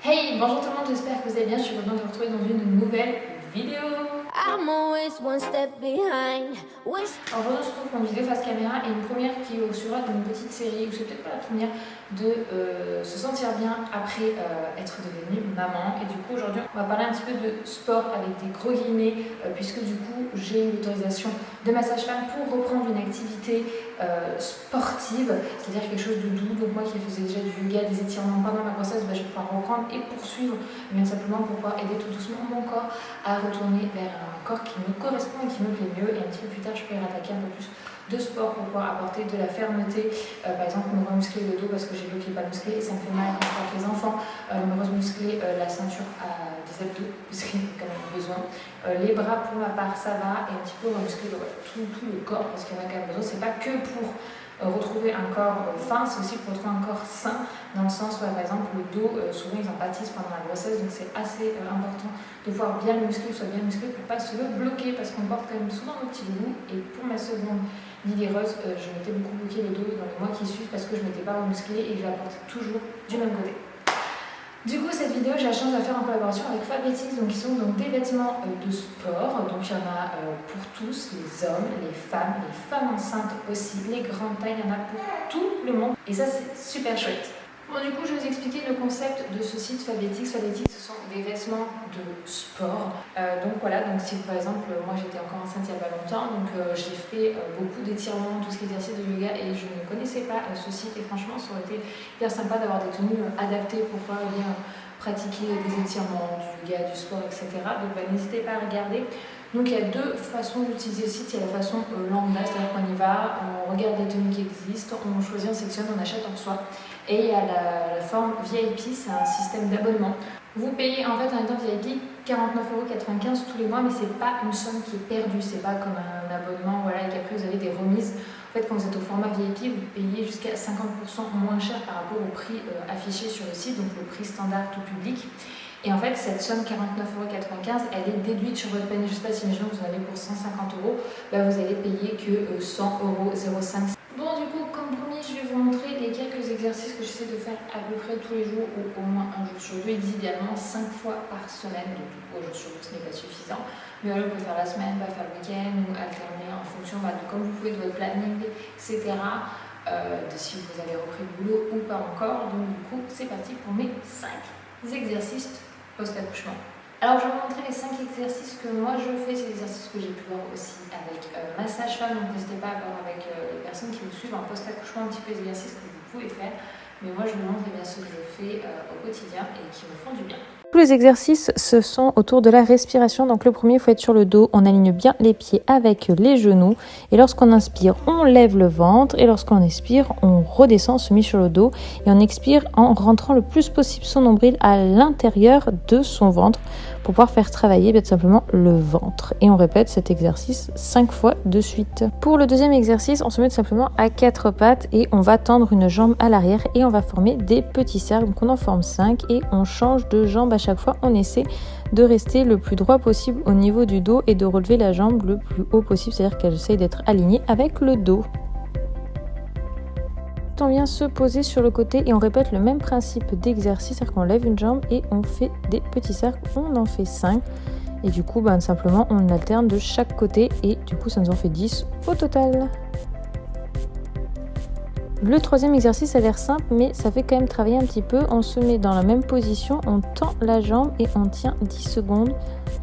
Hey, bonjour tout le monde, j'espère que vous allez bien. Je suis contente de vous retrouver dans une nouvelle vidéo. I'm always one step behind. Alors aujourd'hui, on se retrouve pour une vidéo face caméra et une première qui sera d'une petite série, ou c'est peut-être pas la première, de se sentir bien après être devenue maman. Et du coup, aujourd'hui, on va parler un petit peu de sport avec des gros guillemets, puisque du coup, j'ai eu l'autorisation de ma sage-femme pour reprendre une activité sportive, c'est-à-dire quelque chose de doux. Donc moi qui faisais déjà du yoga, des étirements pendant ma grossesse, je vais pouvoir reprendre et poursuivre, mais simplement pour pouvoir aider tout doucement mon corps à retourner vers un corps qui me correspond et qui me plaît mieux. Et un petit peu plus tard, je pourrais attaquer un peu plus de sport pour pouvoir apporter de la fermeté, par exemple me remuscler le dos parce que j'ai bloqué pas musclé et ça me fait mal quand je vois les enfants, me remuscler la ceinture des abdos parce qu'il y a quand même besoin, les bras pour ma part ça va, et un petit peu remuscler tout le corps parce qu'il y en a quand même besoin. C'est pas que pour retrouver un corps fin, c'est aussi pour retrouver un corps sain, dans le sens où par exemple le dos, souvent ils en pâtissent pendant la grossesse, donc c'est assez important de voir bien le muscle, soit bien musclé pour pas se le bloquer, parce qu'on porte quand même souvent nos petits bouts. Et pour ma seconde liléreuse, je m'étais beaucoup bloqué le dos dans les mois qui suivent parce que je ne m'étais pas remusclée et je la porte toujours du même côté. Du coup, cette vidéo, j'ai la chance de la faire en collaboration avec Fabrics, donc qui sont donc des vêtements de sport. Donc il y en a pour tous, les hommes, les femmes enceintes aussi, les grandes tailles, il y en a pour tout le monde. Et ça, c'est super chouette. Bon, du coup, je vais vous expliquer le concept de ce site Fabletics. Fabletics, ce sont des vêtements de sport. Donc voilà, donc si par exemple, moi j'étais encore enceinte il n'y a pas longtemps, donc j'ai fait beaucoup d'étirements, tout ce qui est exercice de yoga, et je ne connaissais pas ce site. Et franchement, ça aurait été hyper sympa d'avoir des tenues adaptées pour pouvoir bien pratiquer des étirements, du yoga, du sport, etc. Donc n'hésitez pas à regarder. Donc il y a deux façons d'utiliser le site. Il y a la façon lambda, c'est-à-dire qu'on y va, on regarde les tenues qui existent, on choisit, on sélectionne, on achète, on reçoit. Et il y a la forme VIP, c'est un système d'abonnement. Vous payez en fait en étant VIP 49,95 € tous les mois, mais c'est pas une somme qui est perdue, c'est pas comme un abonnement, voilà, et qu'après vous avez des remises. En fait, quand vous êtes au format VIP, vous payez jusqu'à 50% moins cher par rapport au prix affiché sur le site, donc le prix standard tout public. Et en fait, cette somme 49,95 €, elle est déduite sur votre panier. Je ne sais pas si imaginons que vous en avez pour 150 €, bah vous allez payer que 100,05 €. Bon, du coup, comme promis, je vais vous montrer les quelques exercices que j'essaie de faire à peu près tous les jours, ou au moins un jour sur deux, et idéalement 5 fois par semaine. Donc, au jour sur deux, ce n'est pas suffisant. Mais voilà, vous pouvez faire la semaine, pas faire le week-end, ou alterner en fonction de comme vous pouvez de votre planning, etc. De si vous avez repris le boulot ou pas encore. Donc, du coup, c'est parti pour mes 5 exercices post-accouchement. Alors je vais vous montrer les 5 exercices que moi je fais, c'est des exercices que j'ai pu voir aussi avec ma sage-femme, donc n'hésitez pas à voir avec les personnes qui vous suivent en post-accouchement un petit peu les exercices que vous pouvez faire, mais moi je vous montre bien ce que je fais au quotidien et qui me font du bien. Tous les exercices se sont autour de la respiration. Donc le premier, il faut être sur le dos. On aligne bien les pieds avec les genoux. Et lorsqu'on inspire, on lève le ventre. Et lorsqu'on expire, on redescend, on se met sur le dos. Et on expire en rentrant le plus possible son nombril à l'intérieur de son ventre pour pouvoir faire travailler bien simplement le ventre. Et on répète cet exercice 5 fois de suite. Pour le deuxième exercice, on se met tout simplement à 4 pattes et on va tendre une jambe à l'arrière et on va former des petits cercles. Donc on en forme 5 et on change de jambe à chaque fois. On essaie de rester le plus droit possible au niveau du dos et de relever la jambe le plus haut possible, c'est-à-dire qu'elle essaye d'être alignée avec le dos. On vient se poser sur le côté et on répète le même principe d'exercice, c'est-à-dire qu'on lève une jambe et on fait des petits cercles, on en fait 5 et du coup simplement on alterne de chaque côté et du coup ça nous en fait 10 au total. Le troisième exercice a l'air simple mais ça fait quand même travailler un petit peu. On se met dans la même position, on tend la jambe et on tient 10 secondes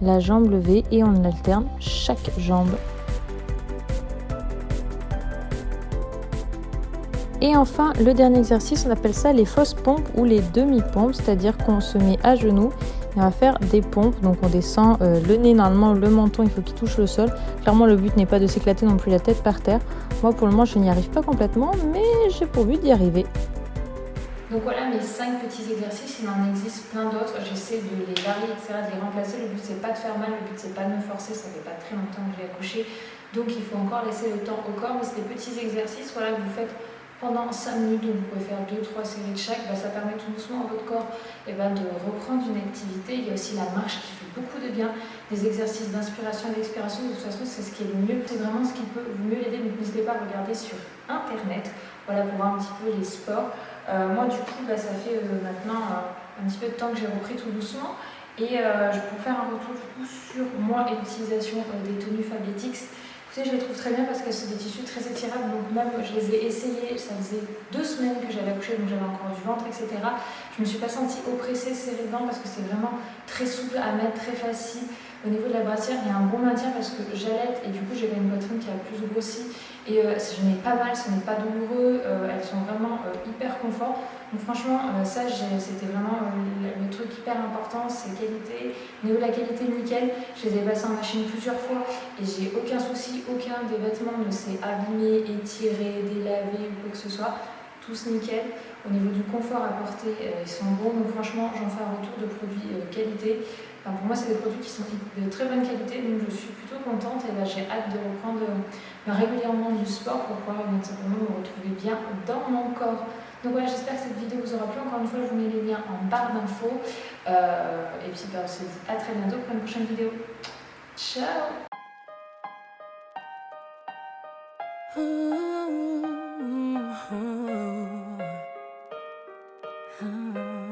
la jambe levée et on alterne chaque jambe. Et enfin, le dernier exercice, on appelle ça les fausses pompes ou les demi-pompes, c'est-à-dire qu'on se met à genoux et on va faire des pompes. Donc on descend le nez, normalement le menton, il faut qu'il touche le sol. Clairement, le but n'est pas de s'éclater non plus la tête par terre. Moi, pour le moment, je n'y arrive pas complètement, mais j'ai pour but d'y arriver. Donc voilà mes 5 petits exercices, il en existe plein d'autres, j'essaie de les varier, etc., de les remplacer. Le but c'est pas de faire mal, le but c'est pas de me forcer, ça fait pas très longtemps que j'ai accouché, donc il faut encore laisser le temps au corps. Mais c'est des petits exercices, voilà, que vous faites pendant 5 minutes, donc vous pouvez faire 2-3 séries de chaque. Ça permet tout doucement à votre corps de reprendre une activité. Il y a aussi la marche qui fait beaucoup de bien, des exercices d'inspiration et d'expiration. De toute façon, c'est ce qui est le mieux, c'est vraiment ce qui peut mieux l'aider. Donc n'hésitez pas à regarder sur internet, voilà, pour voir un petit peu les sports. Moi du coup ça fait maintenant un petit peu de temps que j'ai repris tout doucement. Et pour faire un retour du coup sur moi et l'utilisation des tenues Fabletics. Écoutez, je les trouve très bien parce que c'est des tissus très étirables, donc même je les ai essayés, ça faisait 2 semaines que j'avais accouché, donc j'avais encore du ventre, etc. Je me suis pas sentie oppressée, serrée dedans parce que c'est vraiment très souple à mettre, très facile. Au niveau de la brassière, il y a un bon maintien parce que j'allaite et du coup j'avais une poitrine qui a plus grossi et je n'ai pas mal, ce n'est pas douloureux, elles sont vraiment hyper confort. Donc franchement, ça c'était vraiment le truc hyper important, c'est qualité. Au niveau de la qualité, nickel. Je les ai passés en machine plusieurs fois et j'ai aucun souci, aucun des vêtements ne s'est abîmé, étiré, délavé ou quoi que ce soit. Tous nickel. Au niveau du confort à porter, ils sont bons. Donc franchement, j'en fais un retour de produits qualité. Enfin, pour moi, c'est des produits qui sont de très bonne qualité, donc je suis plutôt contente et j'ai hâte de reprendre régulièrement du sport pour pouvoir simplement me retrouver bien dans mon corps. Donc voilà, j'espère que cette vidéo vous aura plu. Encore une fois, je vous mets les liens en barre d'infos. Et puis on se dit à très bientôt pour une prochaine vidéo. Ciao! Mm-hmm.